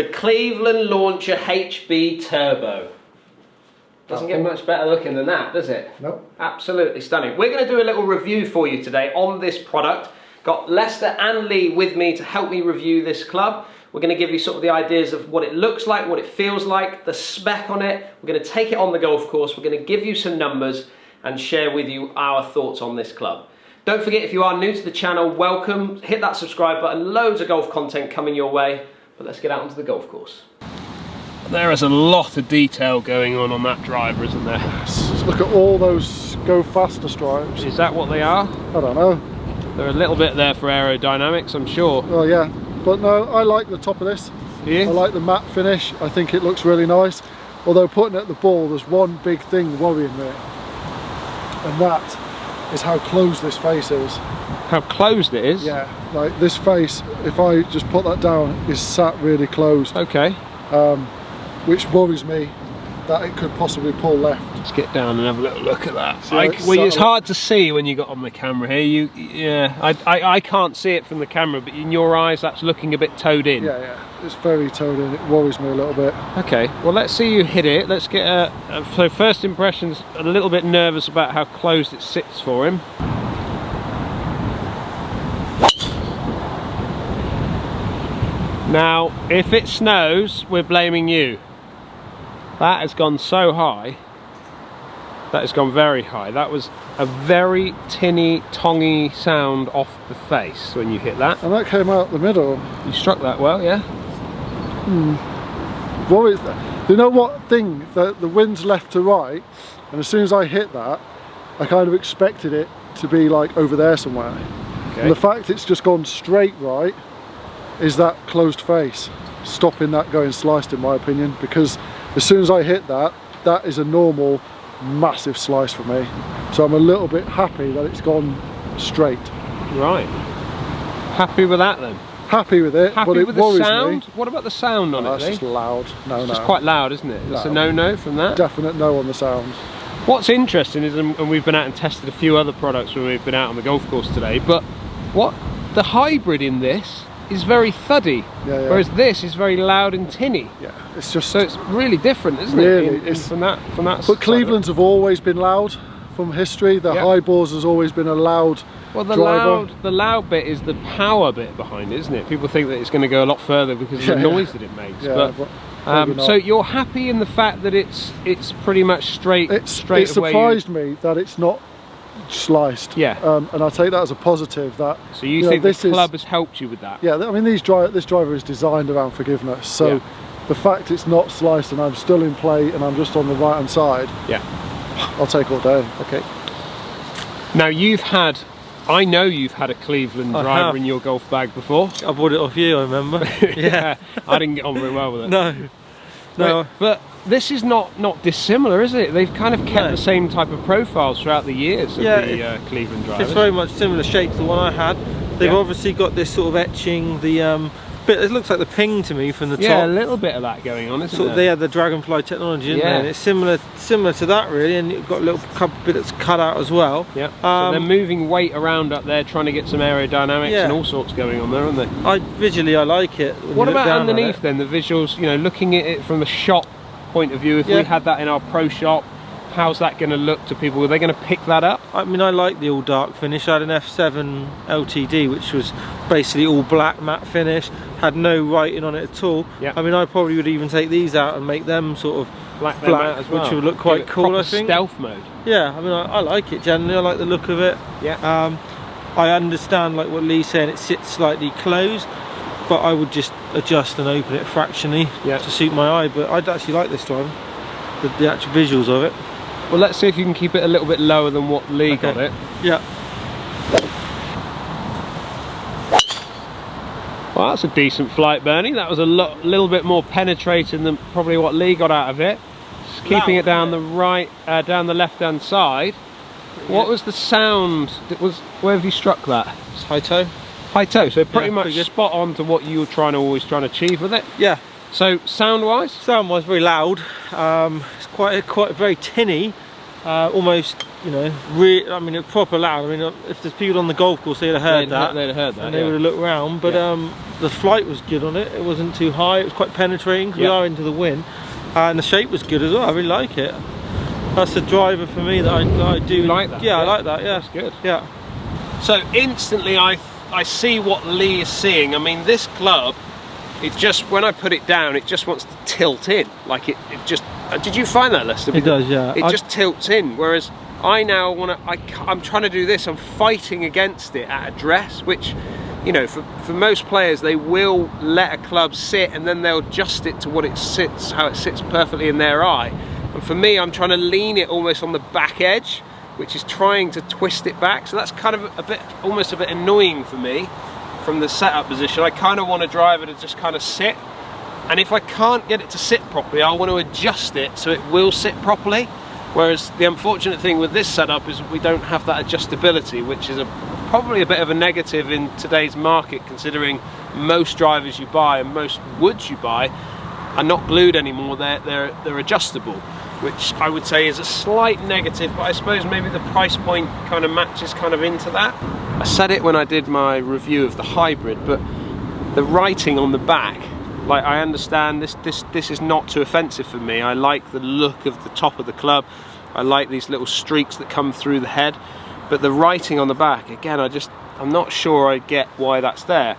The Cleveland Launcher HB Turbo. Doesn't get much better looking than that, does it? Nope. Absolutely stunning. We're going to do a little review for you today on this product. Got Lester and Lee with me to help me review this club. We're going to give you sort of the ideas of what it looks like, what it feels like, the spec on it. We're going to take it on the golf course. We're going to give you some numbers and share with you our thoughts on this club. Don't forget, if you are new to the channel, welcome. Hit that subscribe button. Loads of golf content coming your way. But let's get out onto the golf course. There is a lot of detail going on that driver, isn't there? Just look at all those go faster stripes. Is that what they are? I don't know. They're a little bit there for aerodynamics, I'm sure. Oh yeah, but no, I like the top of this. Do you? I like the matte finish. I think it looks really nice. Although putting it at the ball, there's one big thing worrying me, and that is how closed this face is. How closed it is? Yeah, like this face, if I just put that down, is sat really closed. Okay. Which worries me that it could possibly pull left. Let's get down and have a little look at that. See, well, it's hard to see when you got on the camera here. I can't see it from the camera, but in your eyes, that's looking a bit toed in. Yeah, it's very toed in. It worries me a little bit. Okay, well, let's see you hit it. Let's get so first impressions. A little bit nervous about how closed it sits for him. Now, if it snows, we're blaming you. That has gone so high. That has gone very high. That was a very tinny, tongy sound off the face when you hit that. And that came out the middle. You struck that well, yeah? What is that? You know what thing? The wind's left to right, and as soon as I hit that, I kind of expected it to be like over there somewhere. Okay. And the fact it's just gone straight right is that closed face stopping that going sliced, in my opinion, because as soon as I hit that, that is a normal massive slice for me. So I'm a little bit happy that it's gone straight. Right. Happy with that then? Happy with it, happy but it with worries the sound? me. What about the sound on it? That's just loud. No. It's quite loud, isn't it? It's a no-no from that? Definite no on the sound. What's interesting is, and we've been out and tested a few other products when we've been out on the golf course today, but the hybrid in this is very thuddy, whereas this is very loud and tinny. Yeah, it's just, so it's really different, isn't it? From that. But Cleveland's have always been loud from history. The high balls has always been a loud. Well, the loud bit is the power bit behind it, isn't it? People think that it's going to go a lot further because of the noise that it makes. Yeah, but so you're happy in the fact that it's pretty much straight. It surprised me that it's not sliced. Yeah. And I take that as a positive. That so you think this club has helped you with that? Yeah. I mean, this driver is designed around forgiveness. So the fact it's not sliced and I'm still in play and I'm just on the right hand side. Yeah. I'll take all day. Okay. Now I know you've had a Cleveland driver in your golf bag before. I bought it off you, I remember. Yeah. I didn't get on very well with it. No. But this is not dissimilar, is it? They've kind of kept the same type of profiles throughout the years of the Cleveland drivers. It's very much similar shape to the one I had. They've obviously got this sort of etching, the bit, it looks like the ping to me from the top. Yeah, a little bit of that going on, isn't there? They had the dragonfly technology, isn't it? It's similar to that really, and you've got a little couple bits cut out as well. Yeah. So they're moving weight around up there, trying to get some aerodynamics and all sorts going on there, aren't they? Visually I like it. What about underneath then, the visuals, you know, looking at it from the shop point of view, if we had that in our pro shop, how's that going to look to people? Are they going to pick that up? I mean, I like the all dark finish. I had an F7 LTD which was basically all black matte finish, had no writing on it at all. I mean, I probably would even take these out and make them sort of black as well, which would look quite cool, I think. Stealth mode. Yeah, I mean, I like it generally. I like the look of it. Yeah. I understand, like what Lee's saying, it sits slightly closed, but I would just adjust and open it fractionally to suit my eye. But I'd actually like this one, the actual visuals of it. Well, let's see if you can keep it a little bit lower than what Lee got it. Yeah. Well, that's a decent flight, Bernie. That was a little bit more penetrating than probably what Lee got out of it. Just keeping it down the down the left-hand side. What was the sound? Where have you struck that? It's high toe. High toe. So pretty much spot on to what you were always trying to achieve with it. Yeah. So sound-wise? Sound-wise, very loud. It's quite very tinny. almost, you know, I mean, a proper loud. I mean, if there's people on the golf course, they'd have heard that. They'd have heard that, and they would have looked round. But the flight was good on it. It wasn't too high. It was quite penetrating because we are into the wind, and the shape was good as well. I really like it. That's the driver for me that I do. You like that? Yeah, I like that. Yeah, that's good. Yeah. So instantly, I see what Lee is seeing. I mean, this club, it just, when I put it down, it just wants to tilt in. Like it just. Did you find that, Lester? It does, yeah. It just tilts in. Whereas I now want to. I'm trying to do this. I'm fighting against it at address, which, you know, for most players, they will let a club sit and then they'll adjust it to what it sits, how it sits perfectly in their eye. And for me, I'm trying to lean it almost on the back edge, which is trying to twist it back. So that's kind of almost a bit annoying for me from the setup position. I kind of want a driver to just kind of sit. And if I can't get it to sit properly, I want to adjust it so it will sit properly. Whereas the unfortunate thing with this setup is we don't have that adjustability, which is probably a bit of a negative in today's market, considering most drivers you buy and most woods you buy are not glued anymore. They're adjustable, which I would say is a slight negative, but I suppose maybe the price point kind of matches kind of into that. I said it when I did my review of the hybrid, but the writing on the back, like, I understand this is not too offensive for me. I like the look of the top of the club. I like these little streaks that come through the head, but the writing on the back, again, I'm not sure I get why that's there.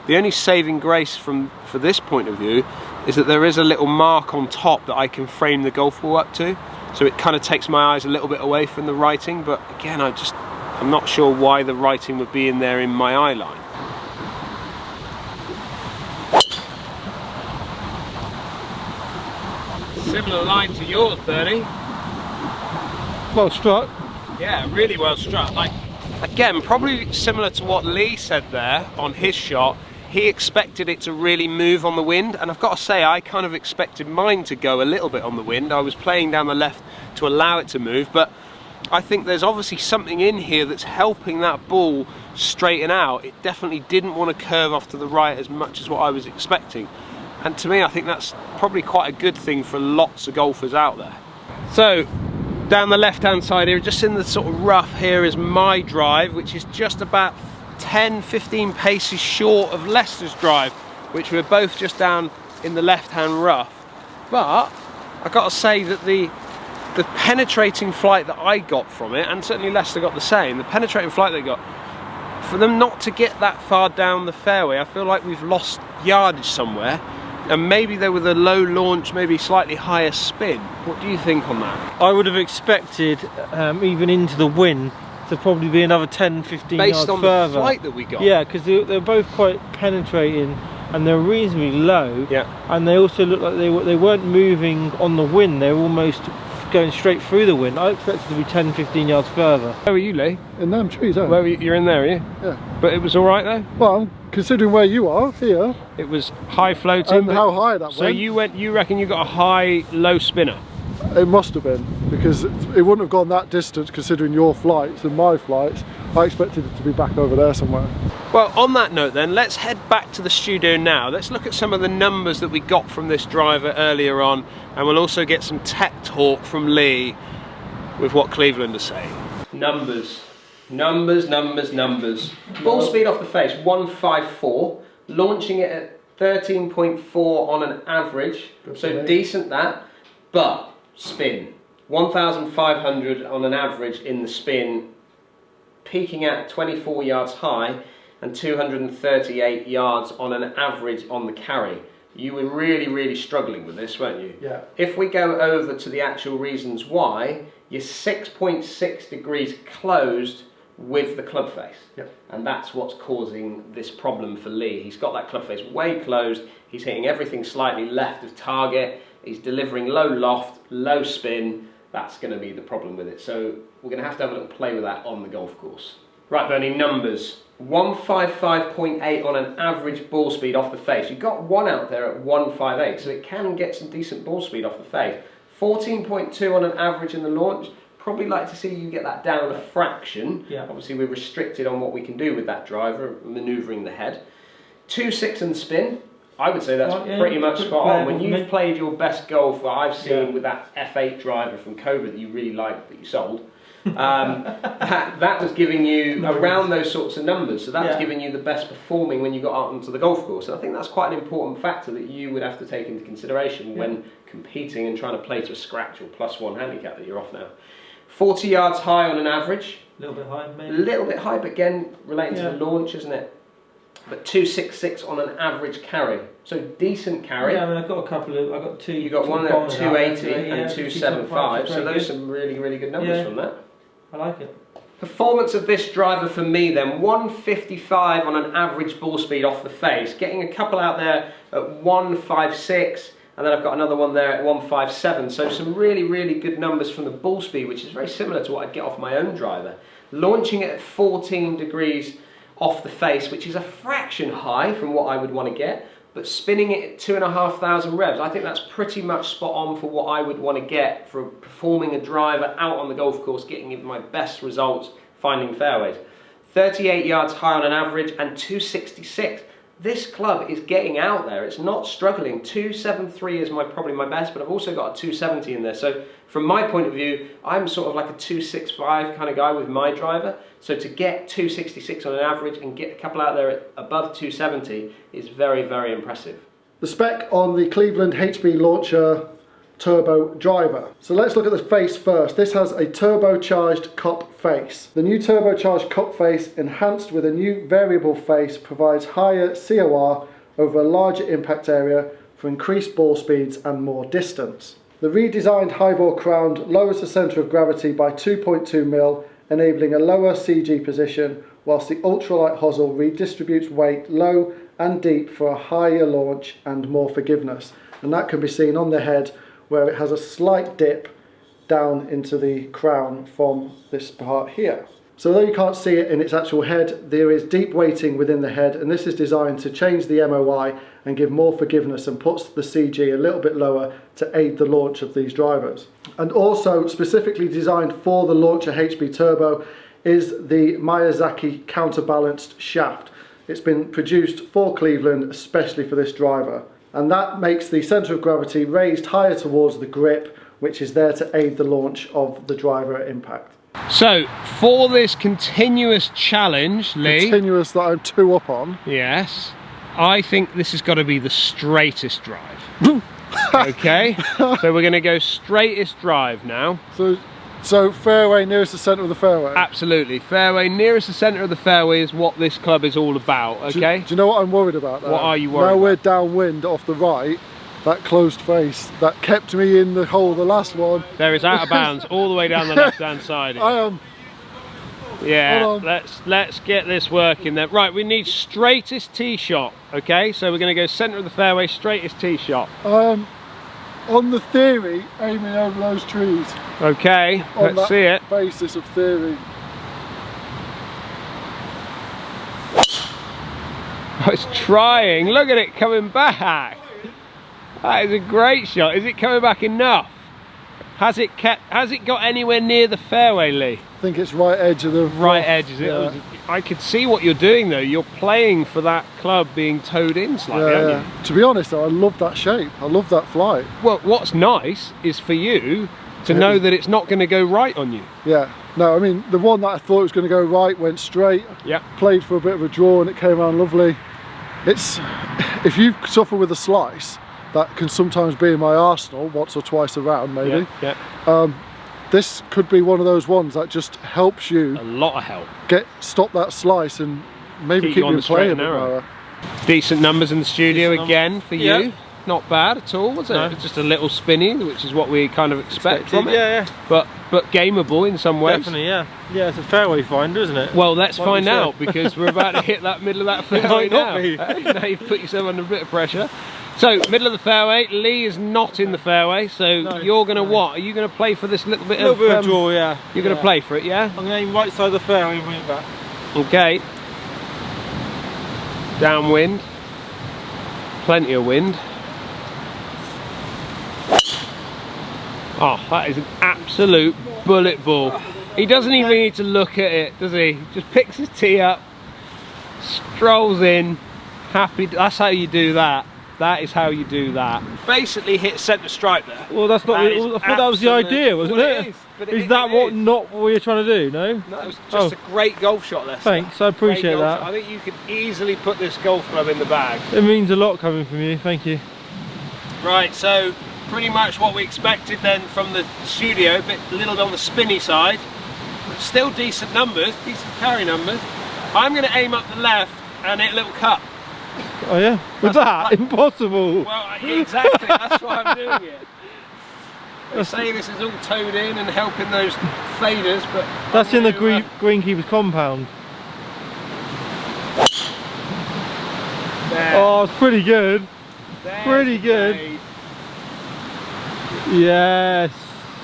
The only saving grace for this point of view is that there is a little mark on top that I can frame the golf ball up to, so it kind of takes my eyes a little bit away from the writing. But again, I'm not sure why the writing would be in there in my eye line. Similar line to yours, Bernie. Well struck. Yeah, really well struck. Like, again, probably similar to what Lee said there on his shot. He expected it to really move on the wind, and I've got to say, I kind of expected mine to go a little bit on the wind. I was playing down the left to allow it to move, but I think there's obviously something in here that's helping that ball straighten out. It definitely didn't want to curve off to the right as much as what I was expecting. And to me, I think that's probably quite a good thing for lots of golfers out there. So, down the left-hand side here, just in the sort of rough here, is my drive, which is just about 10-15 paces short of Lester's drive, which we're both just down in the left-hand rough. But I've got to say that the penetrating flight that I got from it, and certainly Lester got the same, the penetrating flight they got, for them not to get that far down the fairway, I feel like we've lost yardage somewhere. And maybe they were the low launch, maybe slightly higher spin. What do you think on that? I would have expected, even into the wind, to probably be another 10-15 yards further. Based on the flight that we got? Yeah, because they're both quite penetrating and they're reasonably low. Yeah. And they also look like they weren't moving on the wind, they were almost going straight through the wind. I expected to be 10-15 yards further. Where were you, Lee? In them trees, aren't Where you're in there, are you? Yeah. But it was alright though? Well, considering where you are, here. It was high floating. And how high that so went. You reckon you got a high, low spinner? It must have been, because it wouldn't have gone that distance considering your flights and my flights. I expected it to be back over there somewhere. Well, on that note then, let's head back to the studio now. Let's look at some of the numbers that we got from this driver earlier on, and we'll also get some tech talk from Lee with what Cleveland are saying. Numbers. Ball speed off the face, 154. Launching it at 13.4 on an average, so decent that. But spin, 1,500 on an average in the spin, peaking at 24 yards high and 238 yards on an average on the carry. You were really struggling with this, weren't you? Yeah. If we go over to the actual reasons why, you're 6.6 degrees closed with the club face. Yep. And that's what's causing this problem for Lee. He's got that club face way closed, he's hitting everything slightly left of target, he's delivering low loft, low spin. That's going to be the problem with it. So we're going to have a little play with that on the golf course. Right, Bernie, numbers. 155.8 on an average ball speed off the face. You've got one out there at 158, so it can get some decent ball speed off the face. 14.2 on an average in the launch. Probably like to see you get that down a fraction. Yeah. Obviously we're restricted on what we can do with that driver, manoeuvring the head. 2.6 in the spin, I would say that's pretty much spot on. When you've played your best golf, that I've seen with that F8 driver from Cobra that you really liked, that you sold, that was giving you around those sorts of numbers. So that was giving you the best performing when you got out onto the golf course. And I think that's quite an important factor that you would have to take into consideration when competing and trying to play to a scratch or +1 handicap that you're off now. 40 yards high on an average. A little bit high, maybe. A little bit high, but again, relating to the launch, isn't it? But 266 on an average carry, so decent carry. Yeah, I mean, I've got a couple of. I've got two. You got one at 280 and 275, so those are some really good numbers from that. I like it. Performance of this driver for me then, 155 on an average ball speed off the face, getting a couple out there at 156, and then I've got another one there at 157. So some really good numbers from the ball speed, which is very similar to what I'd get off my own driver. Launching it at 14 degrees off the face, which is a fraction high from what I would want to get, but spinning it at 2,500 revs, I think that's pretty much spot on for what I would want to get for performing a driver out on the golf course, getting my best results, finding fairways. 38 yards high on an average and 266. This club is getting out there, it's not struggling. 273 is probably my best, but I've also got a 270 in there. So from my point of view, I'm sort of like a 265 kind of guy with my driver. So to get 266 on an average and get a couple out there at above 270 is very impressive. The spec on the Cleveland HB Launcher turbo driver. So let's look at the face first. This has a turbocharged cup face. The new turbocharged cup face, enhanced with a new variable face, provides higher COR over a larger impact area for increased ball speeds and more distance. The redesigned highball crown lowers the centre of gravity by 2.2 mil, enabling a lower CG position, whilst the ultralight hosel redistributes weight low and deep for a higher launch and more forgiveness. And that can be seen on the head, where it has a slight dip down into the crown from this part here. So although you can't see it in its actual head, there is deep weighting within the head, and this is designed to change the MOI and give more forgiveness and puts the CG a little bit lower to aid the launch of these drivers. And also specifically designed for the Launcher HB Turbo is the Miyazaki Counterbalanced shaft. It's been produced for Cleveland especially for this driver, and that makes the centre of gravity raised higher towards the grip, which is there to aid the launch of the driver at impact. So, for this continuous challenge, Lee... Continuous that I'm 2 up on. Yes. I think this has got to be the straightest drive. Okay? So we're going to go straightest drive now. So fairway nearest the centre of the fairway? Absolutely. Fairway nearest the centre of the fairway is what this club is all about, okay? Do you know what I'm worried about there? What are you worried about? Now we're downwind off the right, that closed face, that kept me in the hole the last one. There is out of bounds all the way down the left-hand side. I am. Yeah, let's get this working then. Right, we need straightest tee shot, okay? So we're going to go centre of the fairway, straightest tee shot. On the theory, aiming over those trees. Okay, let's see it. Basis of theory. Oh, it's trying. Look at it coming back. That is a great shot. Is it coming back enough? Has it got anywhere near the fairway, Lee? I think it's right edge of the right edge, is it? Yeah. I could see what you're doing though. You're playing for that club being towed in slightly, aren't you? To be honest though, I love that shape. I love that flight. Well, what's nice is for you to know that it's not going to go right on you. Yeah. No, I mean, the one that I thought was going to go right went straight. Yeah. Played for a bit of a draw and it came around lovely. It's, if you suffer with a slice, that can sometimes be in my arsenal once or twice around maybe. Yeah. This could be one of those ones that just helps you. A lot of help. Stop that slice and maybe keep you playing a bit lower. Decent numbers in the studio again for you. Yeah. Not bad at all, was it? No. It's just a little spinny, which is what we kind of expect from it. Yeah. But gameable in some ways. Definitely, yeah. Yeah, it's a fairway finder, isn't it? Well, let's find out because we're about to hit that middle of that fairway now. Now you've put yourself under a bit of pressure. So, middle of the fairway, Lee is not in the fairway, so you're going to what? Are you going to play for this little bit of draw, yeah. You're going to play for it, yeah? I'm going to aim right side of the fairway and bring it back. Okay. Downwind. Plenty of wind. Oh, that is an absolute bullet ball. He doesn't even need to look at it, does he? Just picks his tee up, strolls in, happy. That's how you do that. That is how you do that. Basically hit centre stripe there. Well, that's not. I thought that was the idea, wasn't it? Is that not what you're trying to do? No. No, it was just a great golf shot, Lester. Thanks, I appreciate that. I think you could easily put this golf club in the bag. It means a lot coming from you. Thank you. Right, so pretty much what we expected then from the studio, a little bit on the spinny side, but still decent numbers, decent carry numbers. I'm going to aim up the left and hit a little cut. Oh yeah? With that? Impossible! Well, exactly, that's why I'm doing it. They say this is all towed in and helping those faders, but... That's in the greenkeeper's compound. There. Oh, it's pretty good. There's pretty good. fade. Yes.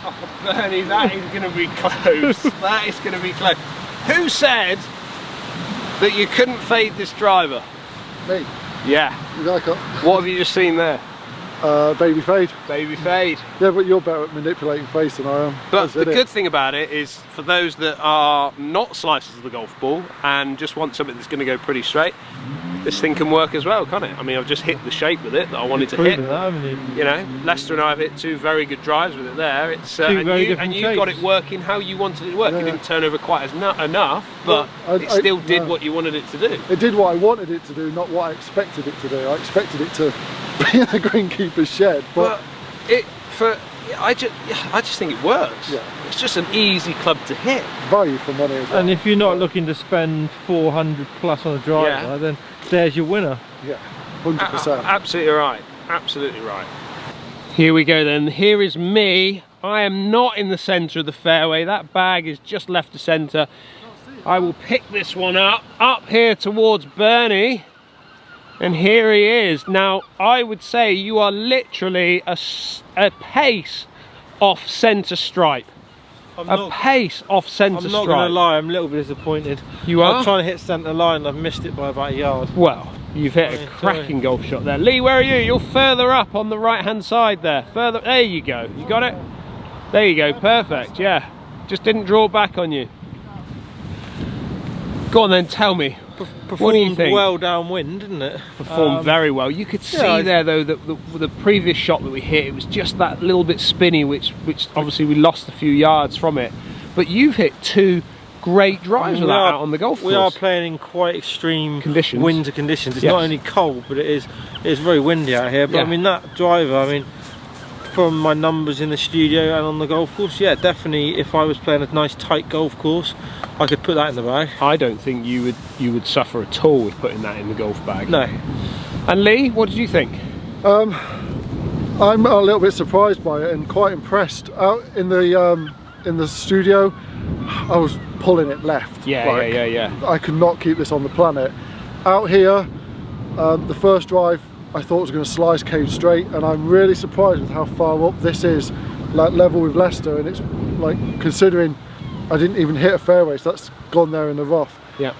Oh, Bernie, that is going to be close. That is going to be close. Who said that you couldn't fade this driver? Me. Yeah. What have you just seen there? Baby fade. Baby fade. Yeah, but you're better at manipulating face than I am. But the good thing about it is, for those that are not slicers of the golf ball and just want something that's going to go pretty straight, this thing can work as well, can't it? I mean, I've just hit the shape with it that I wanted to hit. That, haven't you? You know, Lester and I have hit two very good drives with it there. It's and you got it working how you wanted it to work. Yeah. It didn't turn over quite as enough, but it still did what you wanted it to do. It did what I wanted it to do, not what I expected it to do. I expected it to be in the greenkeeper's shed, but I just think it works. Yeah. It's just an easy club to hit. Value for money as well. And if you're not looking to spend 400 plus on a driver, then there's your winner. Yeah, 100%. Absolutely right. Absolutely right. Here we go then. Here is me. I am not in the centre of the fairway. That bag is just left the centre. I will pick this one up here towards Bernie. And here he is. Now, I would say you are literally a pace off centre stripe. Pace off centre stripe. I'm not going to lie, I'm a little bit disappointed. You are? I'm trying to hit centre line and I've missed it by about a yard. Well, you've hit a cracking golf shot there. Lee, where are you? You're further up on the right-hand side there. Further, there you go. You got it? There you go, perfect, yeah. Just didn't draw back on you. Go on then, tell me. What do you think? Well downwind, didn't it? Performed very well. You could see there though that the previous shot that we hit, it was just that little bit spinny, which obviously we lost a few yards from it. But you've hit two great drives with that out on the golf course. We are playing in quite extreme conditions. Winter conditions. It's not only cold, but it's very windy out here. But I mean, that driver, I mean, from my numbers in the studio and on the golf course, yeah, definitely if I was playing a nice tight golf course, I could put that in the bag. I don't think you would suffer at all with putting that in the golf bag. No. And Lee, what did you think? I'm a little bit surprised by it and quite impressed. Out in the studio, I was pulling it left. Yeah. I could not keep this on the planet. Out here, the first drive I thought was going to slice cave straight, and I'm really surprised with how far up this is, like level with Leicester, and it's like, considering I didn't even hit a fairway, so that's gone there in the rough. Yeah.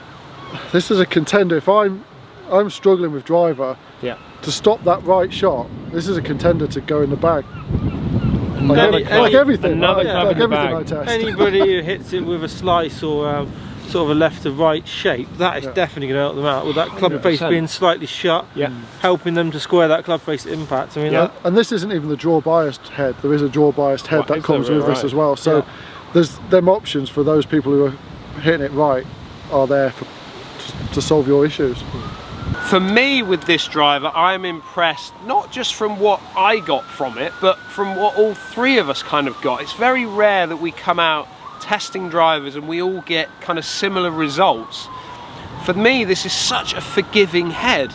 This is a contender. If I'm struggling with driver, to stop that right shot, this is a contender to go in the bag. Like everything I test. Anybody who hits it with a slice or sort of a left to right shape, that is definitely going to help them out with that club 100%. Face being slightly shut, helping them to square that club face impact. I mean, and this isn't even the draw biased head. There is a draw biased head that comes with this as well. So there's them options for those people who are hitting it right are there to solve your issues. For me with this driver, I'm impressed not just from what I got from it, but from what all three of us kind of got. It's very rare that we come out testing drivers and we all get kind of similar results. For me, this is such a forgiving head.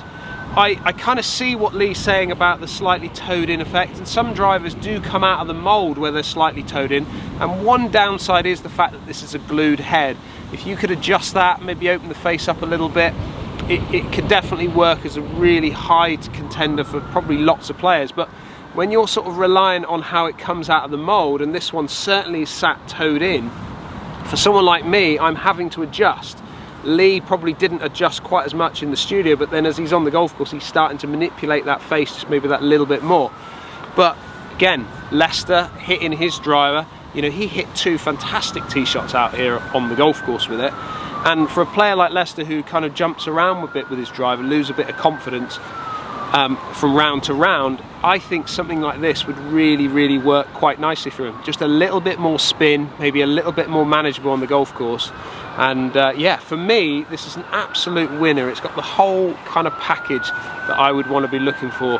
I kind of see what Lee's saying about the slightly towed in effect, and some drivers do come out of the mould where they're slightly towed in, and one downside is the fact that this is a glued head. If you could adjust that, maybe open the face up a little bit, it could definitely work as a really high contender for probably lots of players. But when you're sort of reliant on how it comes out of the mould, and this one certainly sat towed in, for someone like me, I'm having to adjust. Lee probably didn't adjust quite as much in the studio, but then as he's on the golf course, he's starting to manipulate that face just maybe that little bit more. But again, Leicester hitting his driver, you know, he hit two fantastic tee shots out here on the golf course with it. And for a player like Leicester who kind of jumps around a bit with his driver, lose a bit of confidence, from round to round, I think something like this would really work quite nicely for him. Just a little bit more spin, maybe a little bit more manageable on the golf course. And yeah, for me, this is an absolute winner. It's got the whole kind of package that I would want to be looking for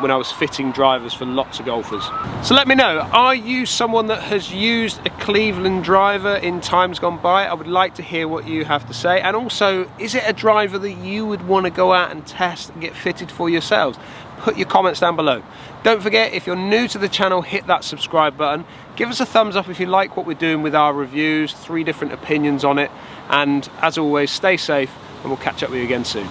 when I was fitting drivers for lots of golfers. So let me know, are you someone that has used a Cleveland driver in times gone by? I would like to hear what you have to say. And also, is it a driver that you would want to go out and test and get fitted for yourselves? Put your comments down below. Don't forget, if you're new to the channel, hit that subscribe button. Give us a thumbs up if you like what we're doing with our reviews, 3 different opinions on it. And as always, stay safe, and we'll catch up with you again soon.